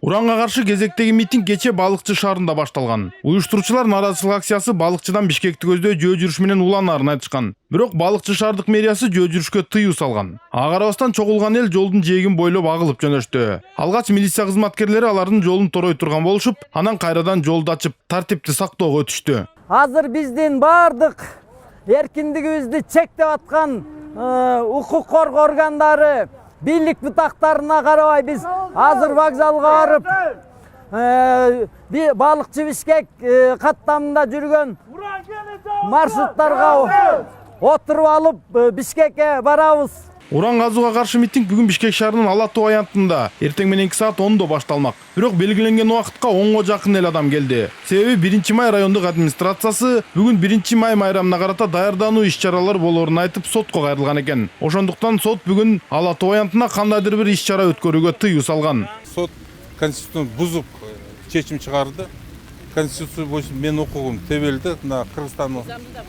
Уранга каршы кезектеги митинг кече Балыкчы шаарында башталган. Уюштуруучулар нааразычылык акциясы Балыкчыдан Бишкекти көздөй жөө жүрүш менен уланаарын айтышкан. Бирок Балыкчы шаардык мэриясы жөө жүрүшкө тыюу салган. Ага карабастан чогулган эл жолдун жээгин бойлоп агылып жөнөштү. Алгач милиция кызматкерлери алардын жолун торой турган болушуп, анан кайрадан жолду ачып, тартипти сактоого өтүштү. Азыр биздин бардык эркиндигибизди чектеп аткан укук коргоо органдары бийлик бутактарына карабай биз азыр вокзалга барып Балыкчы Бишкек каттамында жүргөн маршруттарга отуруп алып Бишкекке барабыз. Уран газууга каршы митинг бүгүн Бишкек шаарынын Ала Тоо аянтында эртең мененки саат 10-до башталмак. Бирок белгиленген убакытка 10го жакын эл адам келди. Себеби 1-май райондук администрациясы бүгүн 1-май майрамына карата даярдануу иш-чаралар болоорун айтып сотко кайрылган экен. Ошондуктан сот бүгүн Ала Тоо аянтына кандайдыр бир иш-чара өткөрүүгө тыюу салган. Сот конституцияны бузуп чечим чыгарды. Конституция боюнча менин укугум тебелди. Кыргызстандын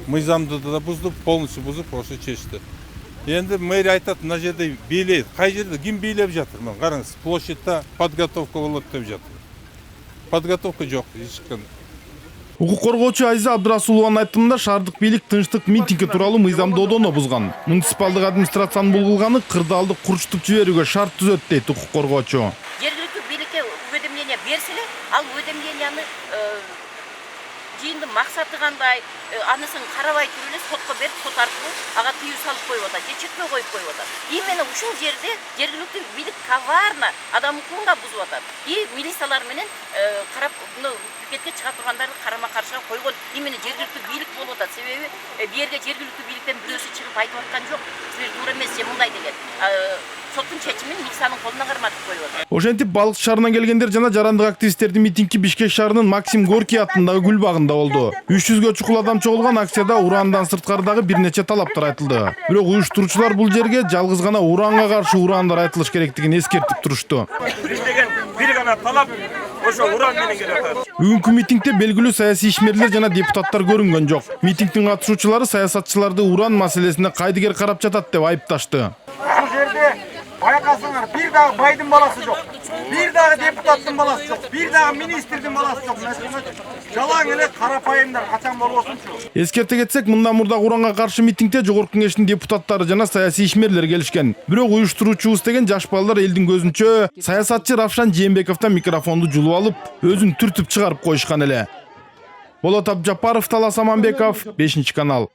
мыйзамды да бузуп, полностью бузуп, ошо чечти. Енді мэрия айтат, мына жерде бийлейт. Кай жерде ким бийлеп жатыр? Мен караңыз, площадьта подготовка болот деп жатыр. Подготовка жок, ешкандай. Укук коргоочу Айза Абдрасулованын айтымында шаардык бийлик тынчтык митинги тууралуу мыйзамдоодону бузган. Муниципалдык администрациянын булгулганы кырдаалды курчтуп жиберүүгө шарт түзөт дейт укук коргоочу. Жергиликтүү бийликке уведомление берсиле, ал уведомленияны жыйындын максаты кандай, анысын карабай туруп эле сотко берип, сот аркылуу ага тыюу салып коюп атат, же чектөө коюп коюп атат. Именно ушул жерде жергиликтүү бийлик коварно адам укугун бузуп атат. Милициялар менен карап, пикетке чыга тургандарды карама-каршыга койгон именно жергиликтүү бийлик болуп атат. Себеби бу жерге жергиликтүү бийликтен бирөөсү чыгып айтып аткан жок. Силер туура эмес, же мындай деген. Соттун чечимин милициянын колуна карматып коюп атат. Ошентип Балыкчы шаарынан келгендер жана жарандык активисттердин митинги Бишкек шаарынын Максим Горький атындагы гүл багында болду. 300гө чукул адам чогулган акцияда урандан сырткары дагы бир нече талаптар айтылды. Бирок уюштуруучулар бул жерге жалгыз гана уранга каршы урандар айтылыш керектигин эскертип турушту. Биз деген бир гана талап ошо уран менен келатат. Бүгүнкү митингде белгилүү саясий ишмерлер жана депутаттар көрүнгөн жок. Митингдин катышуучулары саясатчыларды уран маселесине кайдыгер карап жатат деп айыпташты. Ушул жерде байкасаңар, бир дагы байдын баласы жок. Бир дагы депутаттын баласы жок. Бир дагы министрдин баласы жок. Жалаң эле карапайымдар качан болбосунчу. Эскерте кетсек, мындан мурда уранга каршы митингде Жогорку Кеңештин депутаттары жана саясий ишмерлер келишкен. Бирок уюштуруучубуз деген жаш балдар элдин көзүнчө саясатчы Равшан Жээнбековдон микрофонду жулуп алып, өзүн түртүп чыгарып коюшкан эле. Болот Абжапаров, Талас Аманбеков, 5 канал.